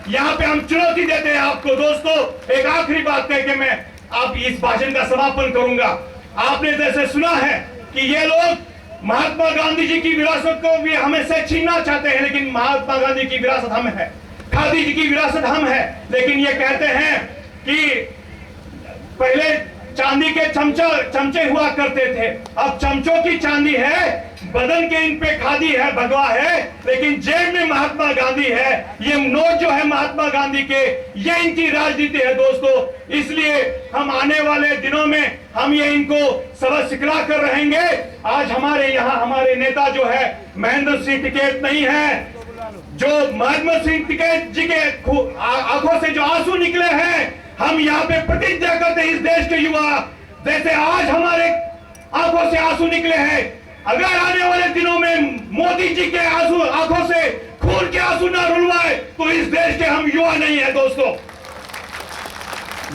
यहाँ पे हम चुनौती देते हैं आपको। दोस्तों, एक आखिरी बात कह के मैं आप इस भाषण का समापन करूंगा। आपने जैसे सुना है कि ये लोग महात्मा गांधी जी की विरासत को भी हमें से छीनना चाहते हैं, लेकिन महात्मा गांधी की विरासत हम है, खादी जी की विरासत हम है। लेकिन ये कहते हैं कि पहले चांदी के चमचे हुआ करते थे, अब चमचों की चांदी है, बदन के इन पे खादी है, भगवा है, लेकिन जेब में महात्मा गांधी है। ये नोट जो है महात्मा गांधी के, ये इनकी राजनीति है दोस्तों। इसलिए हम आने वाले दिनों में हम ये इनको सबक सिखला कर रहेंगे। आज हमारे यहाँ हमारे नेता जो है महेंद्र सिंह टिकैत नहीं है, जो महेंद्र सिंह टिकैत जी के आंखों से जो आंसू निकले हैं, हम यहाँ पे प्रतिज्ञा करते हैं इस देश के युवा, जैसे आज हमारे आंखों से आंसू निकले हैं, अगर आने वाले दिनों में मोदी जी के आंसू आंखों से खून के आंसू ना रुलवाए तो इस देश के हम युवा नहीं है दोस्तों।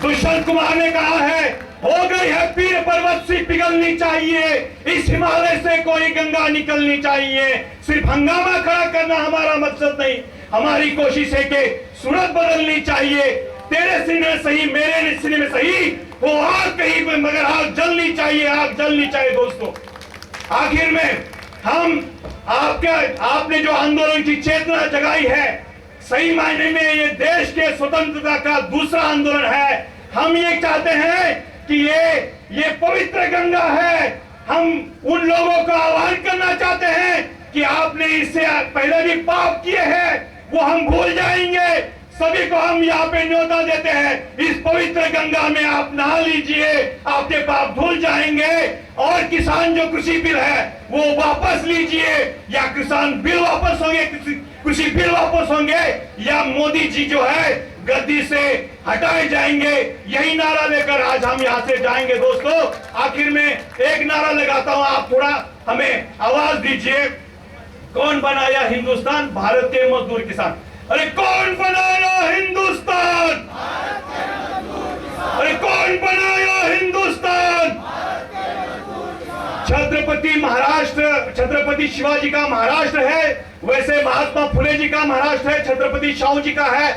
दुष्यंत कुमार ने कहा है, हो गई है पीर पर्वत सी पिघलनी चाहिए, इस हिमालय से कोई गंगा निकलनी चाहिए। सिर्फ हंगामा खड़ा करना हमारा मकसद नहीं, हमारी कोशिश है कि सूरत बदलनी चाहिए। तेरे सीने में सही, मेरे सीने में सही, वो आग कहीं पे मगर आग जलनी चाहिए, आग जलनी चाहिए दोस्तों। आखिर में आपने जो आंदोलन की चेतना जगाई है, सही मायने में ये देश के स्वतंत्रता का दूसरा आंदोलन है। हम ये चाहते हैं कि ये पवित्र गंगा है। हम उन लोगों का आह्वान करना चाहते हैं कि आपने इससे पहले भी पाप किए हैं, वो हम भूल जाएंगे। सभी को हम यहाँ पे न्योता देते हैं, इस पवित्र गंगा में आप नहा लीजिए, आपके पाप धुल जाएंगे। और किसान जो कृषि बिल है वो वापस लीजिए, या किसान बिल वापस होंगे, कृषि बिल वापस होंगे, या मोदी जी जो है गद्दी से हटाए जाएंगे। यही नारा लेकर आज हम यहाँ से जाएंगे दोस्तों। आखिर में एक नारा लगाता हूँ, आप थोड़ा हमें आवाज दीजिए। कौन बनाया हिंदुस्तान? भारत के मजदूर किसान। अरे कौन बनाया हिंदुस्तान? अरे कौन बनाया हिंदुस्तान? छत्रपति महाराष्ट्र, छत्रपति शिवाजी का महाराष्ट्र है, वैसे महात्मा फुले जी का महाराष्ट्र है, छत्रपति शाहू जी का है,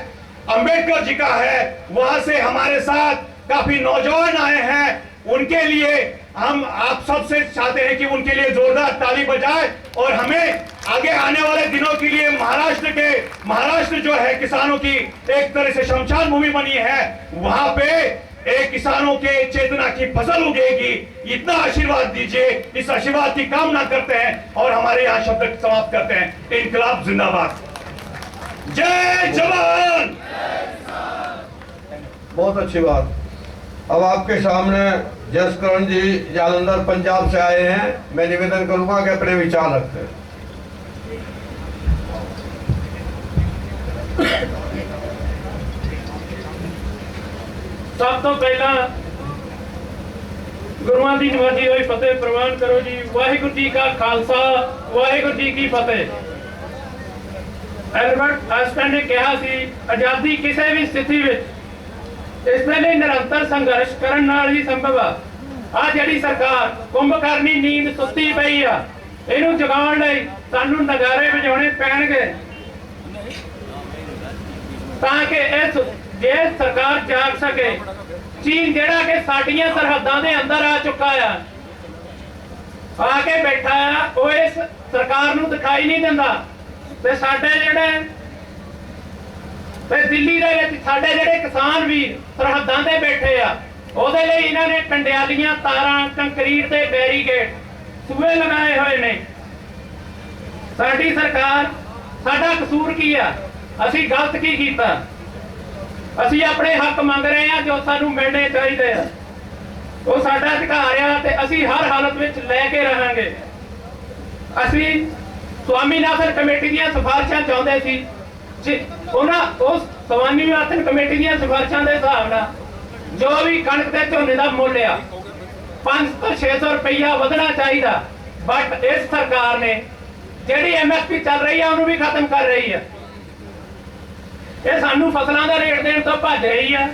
अंबेडकर जी का है। वहां से हमारे साथ काफी नौजवान आए हैं, उनके लिए हम आप सबसे चाहते हैं कि उनके लिए जोरदार ताली बजाए। और हमें आगे आने वाले दिनों के लिए महाराष्ट्र जो है किसानों की एक तरह से शमशान भूमि बनी है, वहां पे एक किसानों के चेतना की फसल उगेगी। इतना आशीर्वाद दीजिए, इस आशीर्वाद की कामना करते हैं और हमारे यहाँ शब्द समाप्त करते हैं। इनकलाब जिंदाबाद, जय जवान। बहुत अच्छी बात। अब आपके सामने जसकरण जी जालंधर पंजाब से आए हैं, मैं निवेदन करूंगा कि अपने विचार रखें। सब तो पहला गुरुआं दी नवाजी होई फतेह प्रवान करो जी। वाहिगुरु जी का खालसा, वाहिगुरु जी की फतेह। एल्बर्ट आइंस्टाइन ने कहा सी, आजादी किसी भी स्थिति में इस ਵੇਲੇ ਨਿਰੰਤਰ ਸੰਘਰਸ਼ ਕਰਨ ਨਾਲ ਹੀ ਸੰਭਵ ਆ। ਜਿਹੜੀ ਸਰਕਾਰ ਕੁੰਭਕਰਨੀ ਨੀਂਦ ਸੁੱਤੀ ਪਈ ਆ, ਇਹਨੂੰ ਜਗਾਉਣ ਲਈ ਸਾਨੂੰ ਨਗਾਰੇ ਵਜਾਉਣੇ ਪੈਣਗੇ ਤਾਂ ਕਿ ਇਸ ਜੇ ਸਰਕਾਰ ਜਾਗ ਸਕੇ। ਚੀਨ ਜਿਹੜਾ ਕਿ ਸਾਡੀਆਂ ਸਰਹੱਦਾਂ ਦੇ ਅੰਦਰ ਆ ਚੁੱਕਾ ਆ ਕੇ ਬੈਠਾ ਆ, ਉਹ ਇਸ ਸਰਕਾਰ ਨੂੰ ਦਿਖਾਈ ਨਹੀਂ ਦਿੰਦਾ। ਤੇ ਸਾਡੇ ਜਿਹੜੇ ਤੇ ਦਿੱਲੀ ਦੇ ਵਿੱਚ ਸਾਡੇ ਜਿਹੜੇ ਕਿਸਾਨ ਵੀਰ ਸਰਹੱਦਾਂ ਤੇ ਬੈਠੇ ਆ, ਉਹਦੇ ਲਈ ਇਹਨਾਂ ਨੇ ਕੰਡਿਆਲੀਆਂ ਤਾਰਾਂ, ਕੰਕਰੀਟ ਦੇ ਬੈਰੀਕੇਡ, ਸੂਏ ਲਗਾਏ ਹੋਏ ਨੇ। ਸਾਡੀ ਸਰਕਾਰ, ਸਾਡਾ ਕਸੂਰ ਕੀ ਆ? ਅਸੀਂ ਗਲਤ ਕੀ ਕੀਤਾ? ਅਸੀਂ ਆਪਣੇ ਹੱਕ ਮੰਗ ਰਹੇ ਆ ਜੋ ਸਾਨੂੰ ਮਿਲਣੇ ਚਾਹੀਦੇ ਆ। ਉਹ ਸਾਡਾ ਅਧਿਕਾਰ ਆ ਤੇ ਅਸੀਂ ਹਰ ਹਾਲਤ ਵਿੱਚ ਲੈ ਕੇ ਰਹਾਂਗੇ। ਅਸੀਂ ਸਵਾਮੀਨਾਥਨ ਕਮੇਟੀ ਦੀਆਂ ਸਿਫਾਰਿਸ਼ਾਂ ਚਾਹੁੰਦੇ ਸੀ। उस स्वामीनाथन कमेटी ਦੀਆਂ ਸਿਫਾਰਿਸ਼ਾਂ ਦੇ ਹਿਸਾਬ ਨਾਲ ਜੋ ਵੀ ਕਣਕ ਤੇ ਝੋਨੇ ਦਾ ਮੁੱਲ ਆ 500 ਤੋਂ 600 ਰੁਪਈਆ ਵਧਣਾ ਚਾਹੀਦਾ। ਬਟ ਇਸ ਸਰਕਾਰ ਨੇ ਜਿਹੜੀ ਐਮਐਸਪੀ ਚੱਲ ਰਹੀ ਆ ਉਹਨੂੰ ਵੀ ਖਤਮ ਕਰ ਰਹੀ ਆ। ਇਹ ਸਾਨੂੰ ਫਸਲਾਂ ਦਾ ਰੇਟ ਦੇਣ ਤੋਂ ਭੱਜ ਰਹੀ ਆ।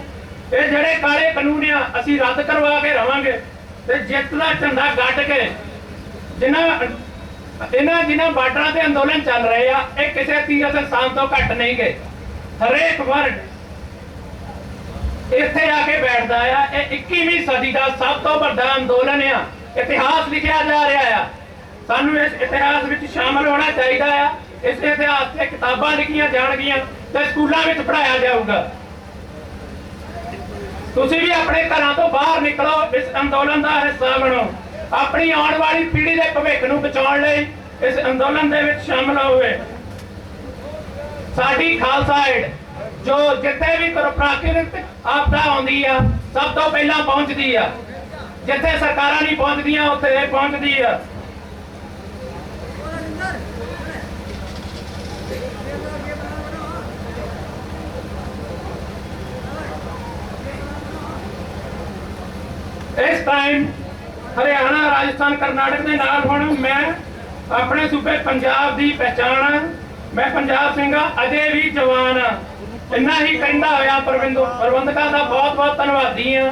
ਇਹ ਜਿਹੜੇ ਕਾਲੇ ਕਾਨੂੰਨ ਆ ਅਸੀਂ ਰੱਦ ਕਰਵਾ ਕੇ ਰਵਾਂਗੇ ਤੇ ਜਿੱਤ ਦਾ ਝੰਡਾ ਗੱਡ ਕੇ ਜਿਨ੍ਹਾਂ ਬਾਰਡਰਾਂ ਤੇ ਅੰਦੋਲਨ ਚੱਲ ਰਹੇ ਆ, ਇਹ ਕਿਸੇ ਤੀਰਥ ਸਥਾਨ ਤੋਂ ਘੱਟ ਨਹੀਂ ਗਏ। हरेक वर्ड ਇੱਥੇ ਆ ਕੇ ਬੈਠਦਾ ਆ। ਇਹ 21ਵੀਂ ਸਦੀ ਦਾ ਸਭ ਤੋਂ ਵੱਡਾ ਅੰਦੋਲਨ ਆ। ਇਤਿਹਾਸ ਲਿਖਿਆ ਜਾ ਰਿਹਾ ਆ। ਸਾਨੂੰ ਇਸ ਇਤਿਹਾਸ ਵਿੱਚ ਸ਼ਾਮਲ ਹੋਣਾ ਚਾਹੀਦਾ ਆ। ਇਸ ਇਤਿਹਾਸ ਤੇ ਕਿਤਾਬਾਂ ਲਿਖੀਆਂ ਜਾਣਗੀਆਂ ਤੇ ਸਕੂਲਾਂ ਵਿੱਚ ਪੜ੍ਹਾਇਆ ਜਾਊਗਾ। ਤੁਸੀਂ ਵੀ ਆਪਣੇ ਘਰਾਂ ਤੋਂ ਬਾਹਰ ਨਿਕਲੋ, ਇਸ ਅੰਦੋਲਨ ਦਾ ਹਿੱਸਾ ਬਣੋ। ਆਪਣੀ ਆਉਣ ਵਾਲੀ ਪੀੜ੍ਹੀ ਦੇ ਭਵਿੱਖ ਨੂੰ ਬਚਾਉਣ ਲਈ ਇਸ ਅੰਦੋਲਨ ਦੇ ਵਿੱਚ ਸ਼ਾਮਲ ਹੋਵੇ। ਸਾਡੀ ਖਾਲਸਾ ਏਡ जो जिथे भी प्राकृतिक आपदा आउंदी आ सब तो पहला पहुंचती आ। जिथे सरकारां नहीं पहुंचदियां उत्थे ये पहुंचदी आ। इस टाइम हरियाणा राजस्थान कर्नाटक के नाल हुण मैं अपने सूबे पंजाब की पहचान मैं पंजाब सिंह अजे भी जवान हाँ। इन्ना ही कहता होया प्रबंधकों का बहुत बहुत धन्यवादी हाँ।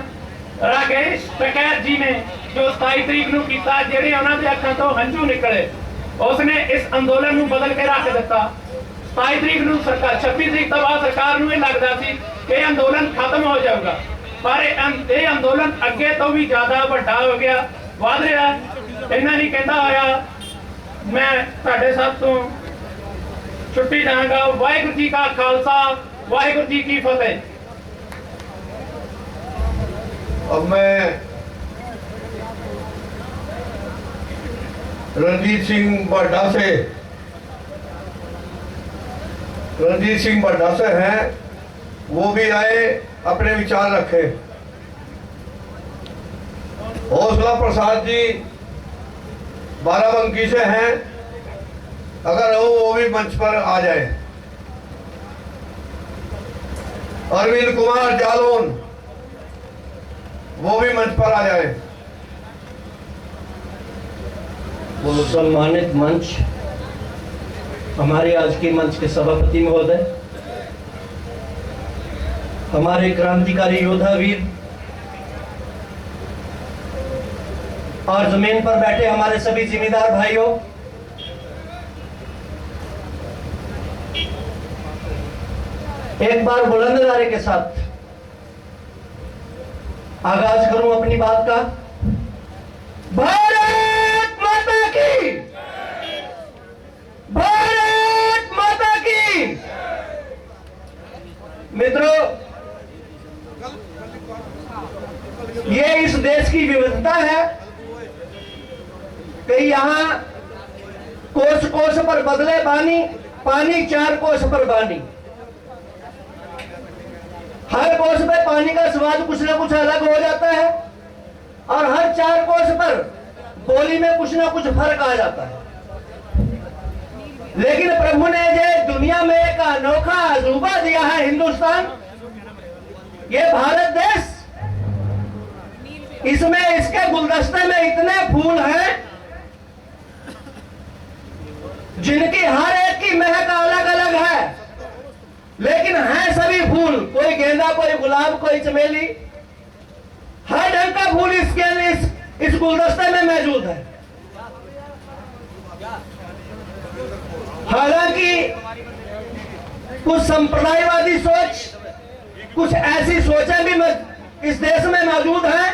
राकेश टकैत जी ने जो 27 तरीक नूं कीता, जिहड़े उन्हां दे अखां तो हंझू निकले, उसने इस अंदोलन नूं बदल के रख दिता। 27 तरीक नूं सरकार 26 तरीक तो बाद सरकार नूं ये लगता सी कि अंदोलन खत्म हो जाऊगा, पर ये अंदोलन अगे तो भी ज्यादा वड्डा हो गया, वध रहा। इन्ना ही कहता होया मैं तुहाडे सब तो छुट्टी जाऊंगा। वाहिगुरू जी का खालसा, वाहिगुरू जी की फतेह। अब मैं रणजीत सिंह बड्डा से हैं, वो भी आए, अपने विचार रखे। हौसला प्रसाद जी बाराबंकी से हैं, अगर वो भी मंच पर आ जाए। अरविंद कुमार जालोन वो भी मंच पर आ जाए। वो सम्मानित मंच, हमारे आज के मंच के सभापति महोदय, हमारे क्रांतिकारी योद्धा वीर और जमीन पर बैठे हमारे सभी जिम्मेदार भाइयों, एक बार बुलंद नारे के साथ आगाज करूं अपनी बात का। भारत माता की, भारत माता की। मित्रों, ये इस देश की विविधता है कि यहाँ कोस कोस पर बदले पानी, पानी चार कोस पर बानी। हर कोस पे पानी का स्वाद कुछ ना कुछ अलग हो जाता है और हर चार कोस पर बोली में कुछ ना कुछ फर्क आ जाता है। लेकिन प्रभु ने जो दुनिया में एक अनोखा अजूबा दिया है, हिंदुस्तान, ये भारत देश, इसमें इसके गुलदस्ते में इतने फूल हैं जिनकी हर एक की महक अलग अलग है, लेकिन हैं सभी फूल। कोई गेंदा, कोई गुलाब, कोई चमेली, हर ढंग का फूल इस गुलदस्ते में मौजूद है। हालांकि कुछ संप्रदायवादी सोच, कुछ ऐसी सोचें भी इस देश में मौजूद हैं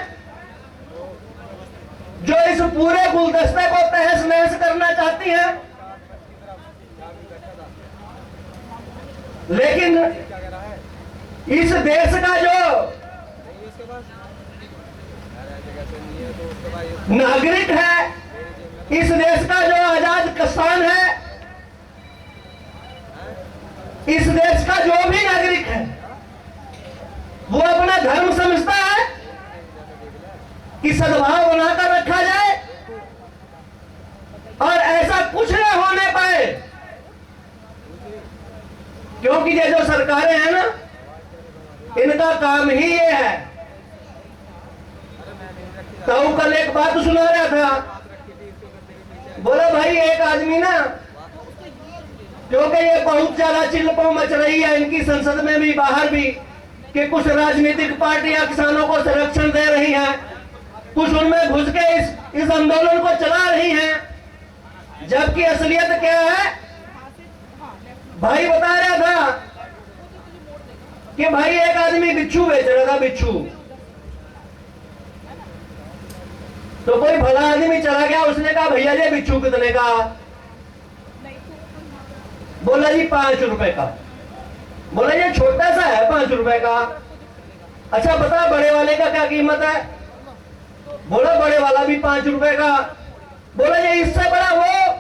जो इस पूरे गुलदस्ते को तहस नहस करना चाहती हैं। लेकिन इस देश का जो नागरिक है, इस देश का जो आजाद किसान है, इस देश का जो भी नागरिक है, वो अपना धर्म समझता है कि सद्भाव बनाकर रखा जाए और ऐसा कुछ न होने पाए, क्योंकि ये जो सरकारें हैं ना, इनका काम ही ये है। तो कल एक बात सुना रहा था, बोला भाई एक आदमी ना, क्योंकि ये बहुत ज्यादा चिल्लपो मच रही है इनकी संसद में भी बाहर भी, कि कुछ राजनीतिक पार्टियां किसानों को संरक्षण दे रही हैं, कुछ उनमें घुस के इस आंदोलन को चला रही हैं, जबकि असलियत क्या है? भाई बता रहा था कि भाई एक आदमी बिच्छू बेच रहा था, बिच्छू। तो कोई भला आदमी चला गया, उसने कहा भैया जी बिच्छू कितने का? बोला जी 5 रुपए का। बोला ये छोटा सा है 5 रुपए का। अच्छा बता बड़े वाले का क्या कीमत है? बोला बड़े वाला भी 5 रुपए का। बोला ये इससे बड़ा वो?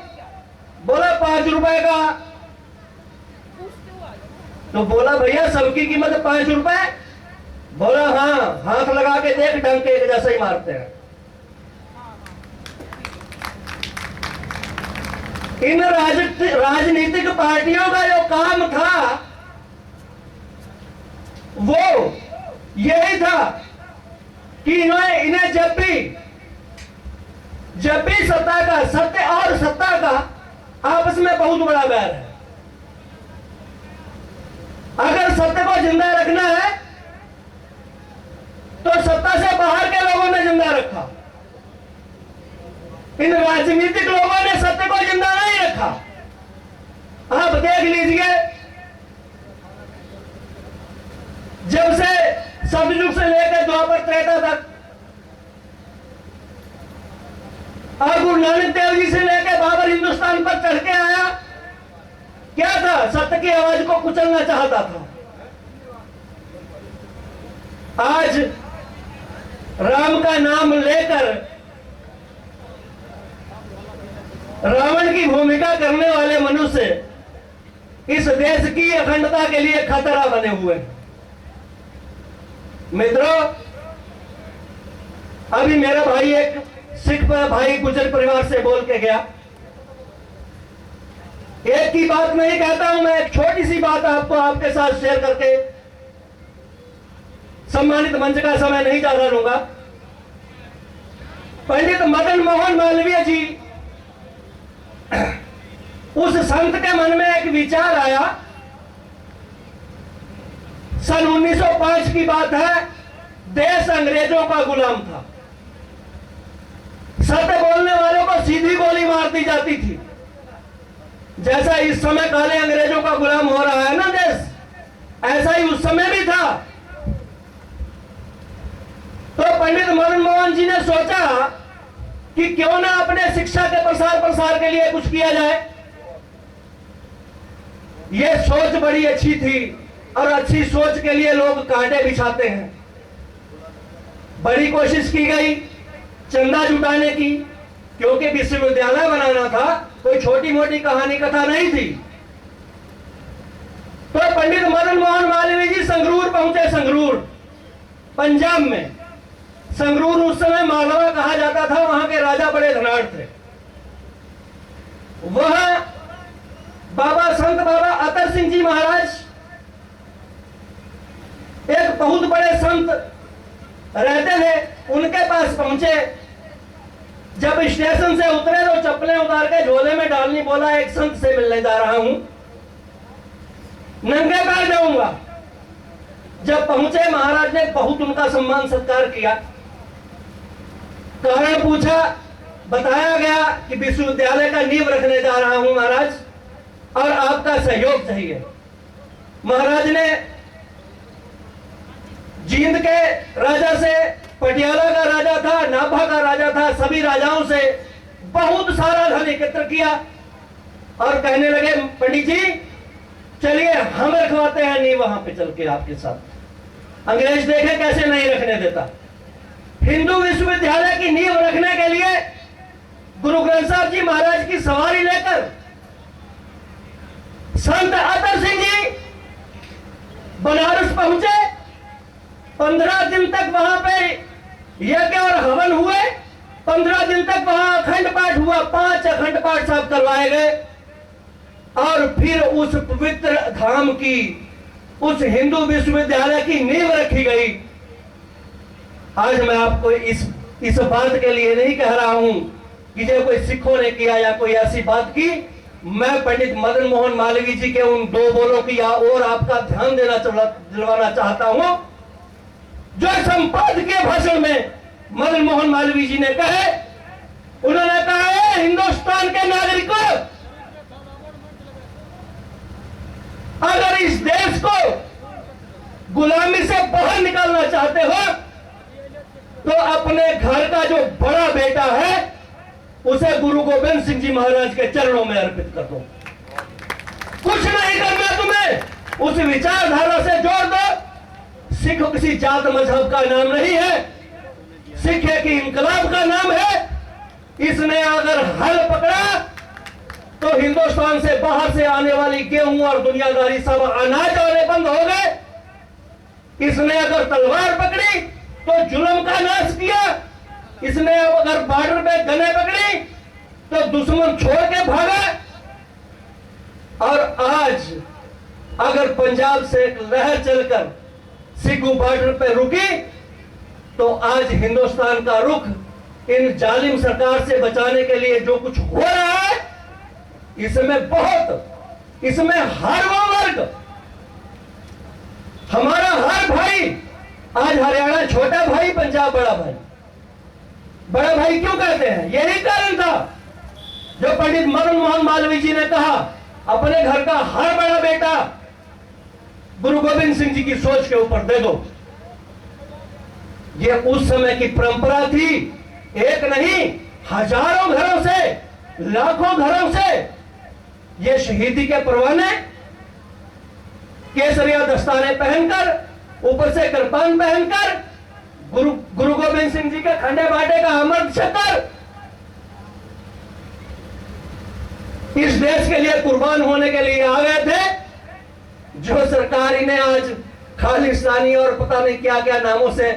बोला 5 रुपए का। तो बोला भैया सबकी कीमत 5 रुपए? बोला हाँ, हाथ लगा के देख, डंके एक जैसा ही मारते हैं। इन राजनीतिक पार्टियों का जो काम था वो यही था कि इन्हें जब भी सत्ता का, सत्य और सत्ता का आपस में बहुत बड़ा बैर है। अगर सत्य को जिंदा रखना है तो सत्ता से बाहर के लोगों ने जिंदा रखा। इन राजनीतिक लोगों ने सत्य को जिंदा नहीं रखा। आप देख लीजिए, जब से सतयुग से लेकर द्वापर त्रेता तक और गुरु नानक देव जी से लेकर बाबर हिंदुस्तान पर चढ़ के आया, क्या था? सत्य की आवाज को कुचलना चाहता था। आज राम का नाम लेकर रावण की भूमिका करने वाले मनुष्य इस देश की अखंडता के लिए खतरा बने हुए हैं। मित्रों, अभी मेरा भाई एक सिख भाई गुजर परिवार से बोल के गया। एक की बात नहीं कहता हूं मैं, एक छोटी सी बात आपको आपके साथ शेयर करके सम्मानित मंच का समय नहीं ज्यादा लूंगा। पंडित मदन मोहन मालवीय जी, उस संत के मन में एक विचार आया। सन 1905 की बात है, देश अंग्रेजों का गुलाम था। सत्य बोलने वालों को सीधी गोली मार दी जाती थी। जैसा इस समय काले अंग्रेजों का गुलाम हो रहा है ना देश, ऐसा ही उस समय भी था। तो पंडित मदन मोहन जी ने सोचा कि क्यों ना अपने शिक्षा के प्रसार के लिए कुछ किया जाए। यह सोच बड़ी अच्छी थी और अच्छी सोच के लिए लोग कांटे बिछाते हैं। बड़ी कोशिश की गई चंदा जुटाने की, क्योंकि विश्वविद्यालय बनाना था, कोई छोटी मोटी कहानी कथा नहीं थी। तो पंडित मदन मोहन मालवीय जी संगरूर पहुंचे। संगरूर पंजाब में, संगरूर उस समय मालवा कहा जाता था, वहां के राजा बड़े धनाढ़ थे। वह बाबा संत बाबा अतर सिंह जी महाराज एक बहुत बड़े संत रहते थे, उनके पास पहुंचे। जब स्टेशन से उतरे तो चप्पलें उतार के झोले में डालनी, बोला एक संत से मिलने जा रहा हूं, नंगे पैर जाऊंगा। जब पहुंचे महाराज ने बहुत उनका सम्मान सत्कार किया। कारण पूछा, बताया गया कि विश्वविद्यालय का नींव रखने जा रहा हूं महाराज और आपका सहयोग चाहिए। महाराज ने जींद के राजा से, पटियाला का राजा था, नाभा का राजा था, सभी राजाओं से बहुत सारा धन एकत्र किया और कहने लगे पंडित जी चलिए हम रखवाते हैं नींव वहां पे चल के आपके साथ। अंग्रेज देखे कैसे नहीं रखने देता। हिंदू विश्वविद्यालय की नींव रखने के लिए गुरु ग्रंथ साहब जी महाराज की सवारी लेकर संत अतर सिंह जी बनारस पहुंचे। 15 दिन तक वहां पे यज्ञ और हवन हुए। 15 दिन तक वहां अखंड पाठ हुआ। 5 अखंड पाठ साहब करवाए गए और फिर उस पवित्र धाम की, उस हिंदू विश्वविद्यालय की नींव रखी गई। आज मैं आपको इस बात के लिए नहीं कह रहा हूं कि जो कोई सिखों ने किया या कोई ऐसी बात की। मैं पंडित मदन मोहन मालवीय जी के उन 2 बोलों की और आपका ध्यान दिलवाना चाहता हूं, जो संपादकीय भाषण में मदन मोहन मालवीय जी ने कहे। उन्होंने कहा है हिंदुस्तान के नागरिकों, अगर इस देश को गुलामी से बाहर निकालना चाहते हो तो अपने घर का जो बड़ा बेटा है उसे गुरु गोविंद सिंह जी महाराज के चरणों में अर्पित कर दो। कुछ नहीं करना तुम्हें, उस विचारधारा से जोड़ दो। सिख किसी जात मजहब का नाम नहीं है, सिख एक इंकलाब का नाम है। इसने अगर हल पकड़ा तो हिंदुस्तान से बाहर से आने वाली गेहूं और दुनियादारी सब अनाज आने बंद हो गए। इसने अगर तलवार पकड़ी तो जुल्म का नाश किया। इसने अगर बॉर्डर पे गने पकड़ी तो दुश्मन छोड़ के भागा। और आज अगर पंजाब से एक लहर चलकर सिखू बॉर्डर पे रुकी तो आज हिंदुस्तान का रुख इन जालिम सरकार से बचाने के लिए जो कुछ हो रहा है इसमें हर वो वर्ग, हमारा हर भाई, आज हरियाणा छोटा भाई, पंजाब बड़ा भाई। बड़ा भाई क्यों कहते हैं? यही कारण था जो पंडित मदन मोहन मालवीय जी ने कहा, अपने घर का हर बड़ा बेटा गुरु गोविंद सिंह जी की सोच के ऊपर दे दो। ये उस समय की परंपरा थी। एक नहीं, हजारों घरों से, लाखों घरों से ये शहीदी के परवाने केसरिया दस्ताने पहनकर, ऊपर से कृपान पहनकर, गुरु गोविंद सिंह जी के खंडे बाटे का अमृत छतर इस देश के लिए कुर्बान होने के लिए आ गए थे। जो सरकार इन्हें आज खालिस्तानी और पता नहीं क्या क्या नामों से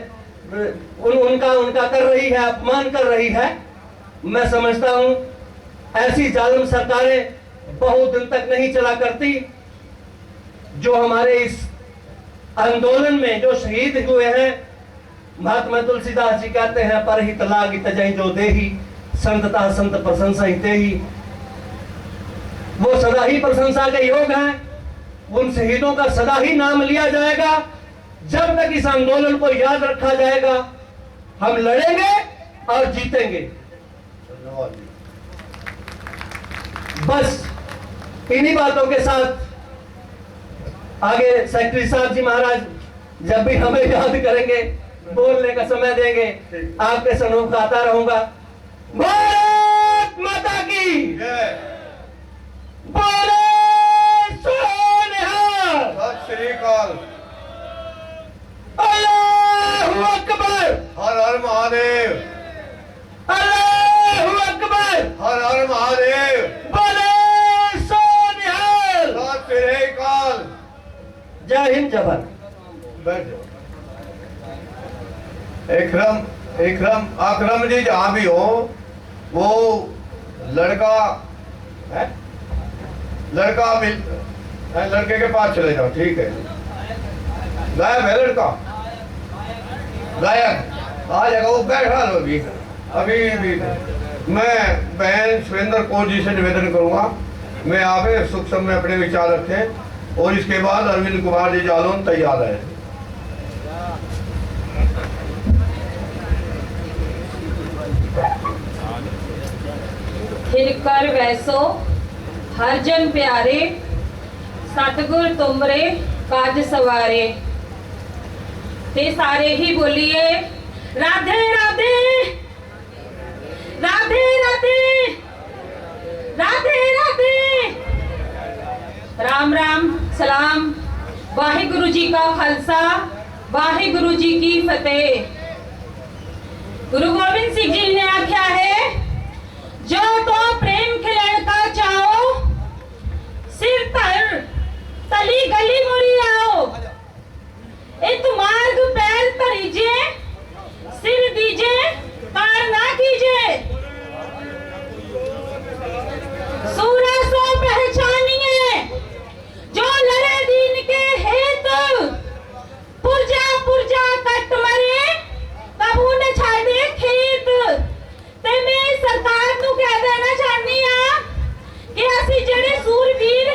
उनका कर रही है, अपमान कर रही है। मैं समझता हूं ऐसी जालिम सरकारें बहुत दिन तक नहीं चला करती। जो हमारे इस आंदोलन में जो शहीद हुए हैं, महात्मा तुलसीदास जी कहते हैं, परहित लागी तजहि जो देही, संतता संत प्रशंसा ही तेही। वो सदा ही प्रशंसा के योग हैं। उन शहीदों का सदा ही नाम लिया जाएगा। जब तक इस आंदोलन को याद रखा जाएगा, हम लड़ेंगे और जीतेंगे। बस इन्हीं बातों के साथ आगे सेक्रेटरी साहब जी महाराज जब भी हमें याद करेंगे, बोलने का समय देंगे, आपके सन्मुख आता रहूंगा। भारत माता की बोले सोनिहाल। सत श्री अकाल। अल्लाहू अकबर। हर हर महादेव। अल्लाहू अकबर। हर हर महादेव। बोले सोनिहाल। सत श्री अकाल। जय हिंद, जय भारत। बैठ जाओ। अकरम जी जहाँ भी हो, वो लड़का है, लड़के के पास चले जाओ। ठीक है, गायब है लड़का, गायब। आ जाएगा, वो बैठा लो अभी भी। मैं बहन सुरेंद्र कौर जी से निवेदन करूंगा, मैं आप सुख समय अपने विचार रखें और इसके बाद अरविंद कुमार जी जालौन तैयार है। फिर कर वैसो हर जन प्यारे, सतगुर तुमरे काज सवारे। ते सारे ही बोलिए राधे राधे राधे राधे राधे राधे। राम राम सलाम। वाहिगुरु जी का खालसा, वाहिगुरु जी की फतेह। गुरु गोविंद सिंह जी ने आख्या है, जो तो प्रेम खिलन का चाहो, सिर तर तली गली मुड़ी आओ। इत मार्ग पैर तरीजे, सिर दीजे कार ना कीजे। सूरा सो पहचानिए, जो लड़े दीन के हेत। पुरजा पुरजा कट मरे, कबू न छाड़े खेत। ते मैं सरकार ਨੂੰ ਕਹਿ ਦੇਣਾ ਚਾਹਨੀ ਆ ਕਿ ਅਸੀਂ ਜਿਹੜੇ ਸੂਰਵੀਰ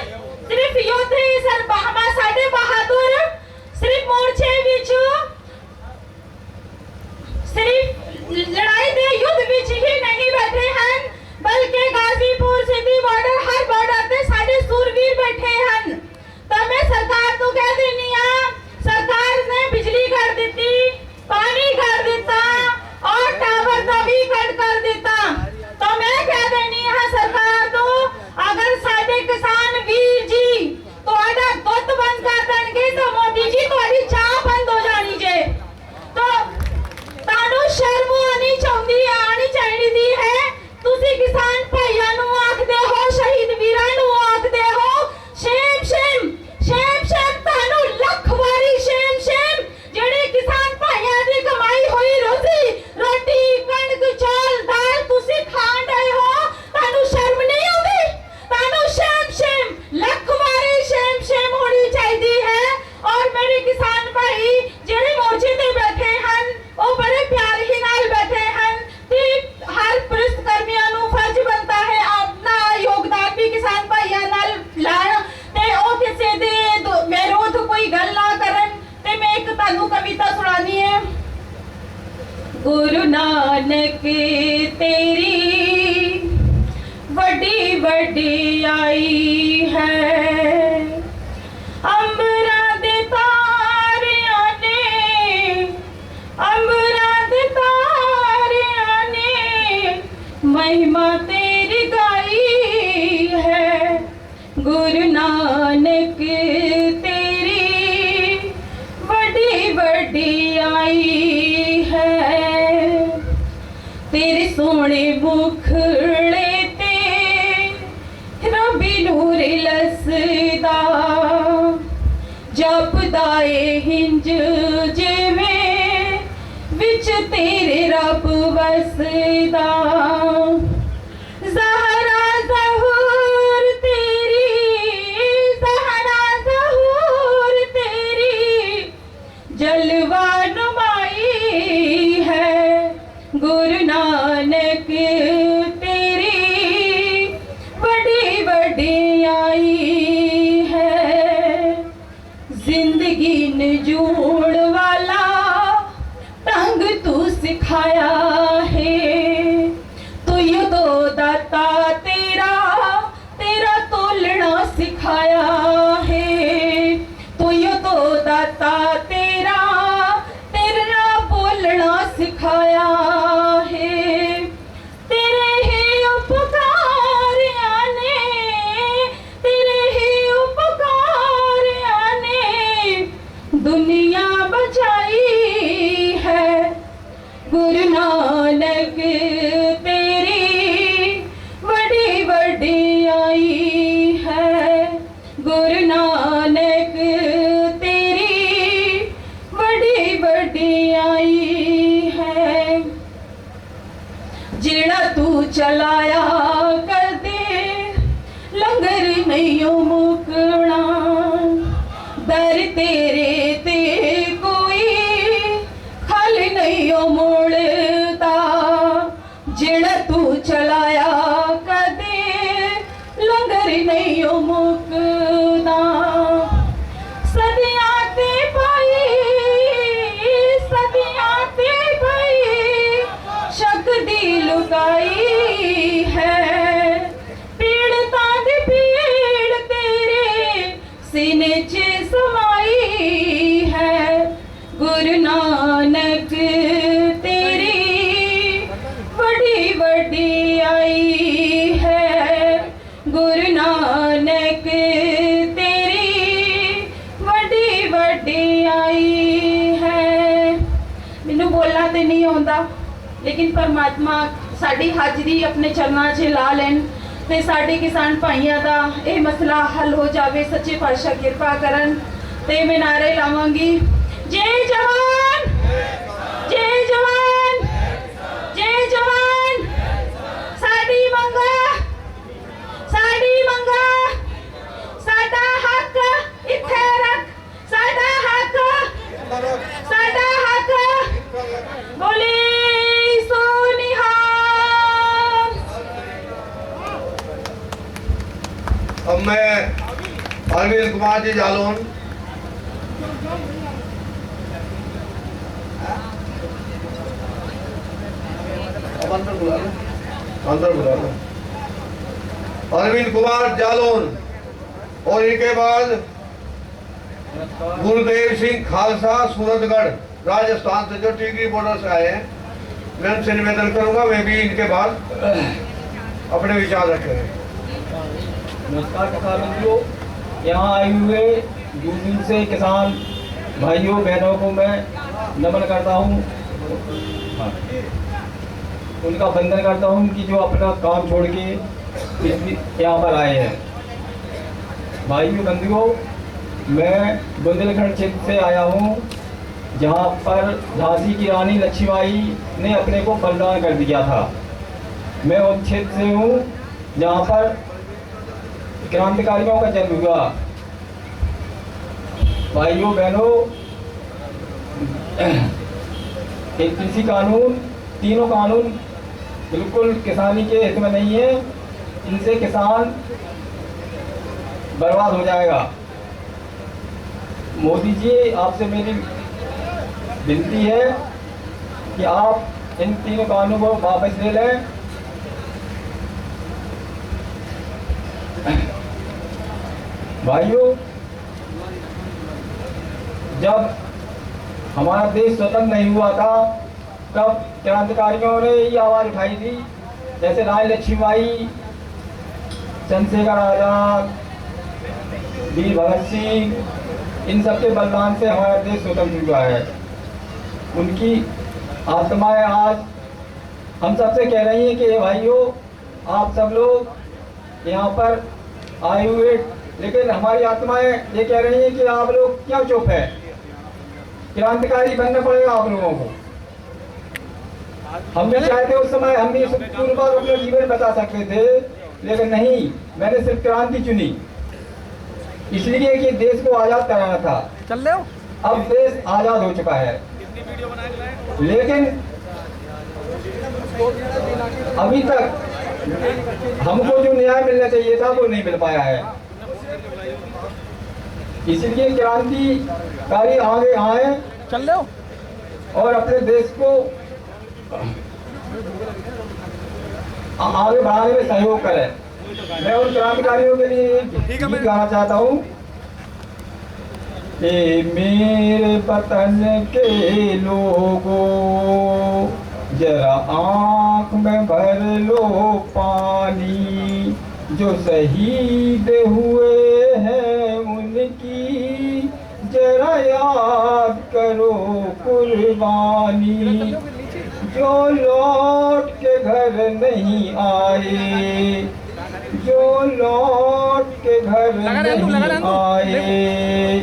ਸਿਰਫ ਯੋਧੇ ਸਰਬਾਹਮਾ ਸਾਡੇ ਬਹਾਦਰ किसान भाई ਜਿਹੜੇ ਮੋਰਚੇ ਤੇ ਬੈਠੇ ਹਨ ਉਹ ਬੜੇ ਪਿਆਰ ਹੀ ਨਾਲ ਬੈਠੇ ਹਨ ਤੇ ਹਰ ਪੁਲਿਸ ਕਰਮੀਆਂ ਨੂੰ ਫਰਜ਼ ਬਣਦਾ ਹੈ ਆਪਣਾ ਯੋਗਦਾਨ ਵੀ ਕਿਸਾਨ ਭਾਈਆਂ ਨਾਲ ਲਾਣ ਤੇ ਉਹ ਕਿਸੇ ਦੇ ਵਿਰੋਧ ਕੋਈ ਗੱਲ ਨਾ ਕਰਨ ਤੇ ਮੈਂ ਇੱਕ ਤੁਹਾਨੂੰ ਕਵਿਤਾ ਸੁਣਾਣੀ ਹੈ। ਗੁਰੂ ਨਾਨਕ ਤੇਰੀ ਵੱਡੀ ਵਡਿਆਈ ਹੈ ਅੰਬਰਾਂ ਦੇ ਤਾਰਿਆਂ ਨੇ ਅੰਬਰਾਂ ਦੇ ਤਾਰਿਆਂ ਨੇ ਮਹਿਮਾ ਤੇਰੀ ਗਾਈ ਹੈ ਗੁਰੂ ਨਾਨਕ ਤੇਰੀ ਵੱਡੀ ਵਡਿਆਈ ਹੈ तेरे सोने मुखड़े ते रबी नूर लसदा जपदा ए हिंज जिवें विच तेरे रब वसदा ज़हरा ज़हूर तेरी ज़हरा ज़हूर तेरी जलवा नुमाई है गुरु नानक तेरी बड़ी वडियाई है जिंदगी न जोड़ वाला ढंग तू सिखाया है तू ये तो दाता तेरा तेरा तोलना सिखाया है तू ये तो दाता तेरा तेरा बोलना सिखाया दुनिया बचाई है गुरु नानक तेरी बड़ी वडियाई है गुरु नानक तेरी बड़ी वडियाई है जेड़ा तू चलाया कर दे लंगर नहीं मुकना दर तेरे ते कोई खल नहीं मोड़ता जेड़ा तू चलाया कदे लंगर नहीं मुकदा सदियां ते भाई शक दी लुकाई है पीड़ता दी पीड़ तेरे सीने च समाई है गुरु नानक तेरी बड़ी वडियाई है गुरु नानक तेरी बड़ी वडियाई है। मैनू बोलना तो नहीं आता लेकिन परमात्मा साड़ी हाजरी अपने चरणों 'च ला लेन ते साडे किसान भाइयों का यह मसला हल हो जाए सच्चे पातशाह कृपा करन ते मैं नारे लावांगी जय जवान जय जवान जय जवान साडी मंगा साडा हक इत्थे रख साडा हक बोले अब मैं अरविंद कुमार जी जालौन अंदर बुला लो अरविंद कुमार जालौन और इनके बाद गुरुदेव सिंह खालसा सूरतगढ़ राजस्थान से जो टीकरी बॉर्डर से आए हैं मैं उनसे निवेदन करूंगा वे भी इनके बाद अपने विचार रखेंगे। नमस्कार किसान बंधुओं, यहाँ आए हुए दूरबीन से किसान भाइयों बहनों को मैं नमन करता हूँ, उनका वंदन करता हूँ कि जो अपना काम छोड़ के यहाँ पर आए हैं। भाइयों बंधुओं, मैं बुंदेलखंड क्षेत्र से आया हूँ जहाँ पर झांसी की रानी लक्ष्मीबाई ने अपने को बलिदान कर दिया था। मैं उस क्षेत्र से हूँ जहाँ पर क्रांतिकारियों का जन्म हुआ। भाइयों बहनों, एक कृषि कानून, तीनों कानून बिल्कुल किसानी के हित में नहीं है। इनसे किसान बर्बाद हो जाएगा। मोदी जी, आपसे मेरी विनती है कि आप इन तीनों कानूनों को वापस ले लें। भाइयों, जब हमारा देश स्वतंत्र नहीं हुआ था तब क्रांतिकारियों ने ये आवाज उठाई थी, जैसे रानी लक्ष्मीबाई, चंद्रशेखर आजाद, वीर भगत सिंह, इन सबके बलिदान से हमारा देश स्वतंत्र हुआ है। उनकी आत्माएं आज हम सबसे कह रही हैं कि भाइयों, आप सब लोग यहाँ पर आए हुए, लेकिन हमारी आत्माएं ये कह रही हैं कि आप लोग क्यों चुप है? क्रांतिकारी बनना पड़ेगा आप लोगों को। हम भी चाहते उस समय हम भी पूर्वक अपना जीवन बचा सकते थे, लेकिन नहीं, मैंने सिर्फ क्रांति चुनी इसलिए कि देश को आजाद कराना था। चल रहे हो? अब देश आजाद हो चुका है, लेकिन अभी तक हमको जो न्याय मिलना चाहिए था वो नहीं मिल पाया है। इसलिए क्रांतिकारी आगे आए, चल रहे हो, और अपने देश को आगे बढ़ाने में सहयोग करें। मैं उन क्रांतिकारियों के लिए गीत गाना चाहता हूँ। मेरे वतन के लोगों, जरा आँख में भर लो पानी, जो शहीद हुए हैं उनकी जरा याद करो कुर्बानी, जो लौट के घर नहीं आए, जो लौट के घर नहीं आए,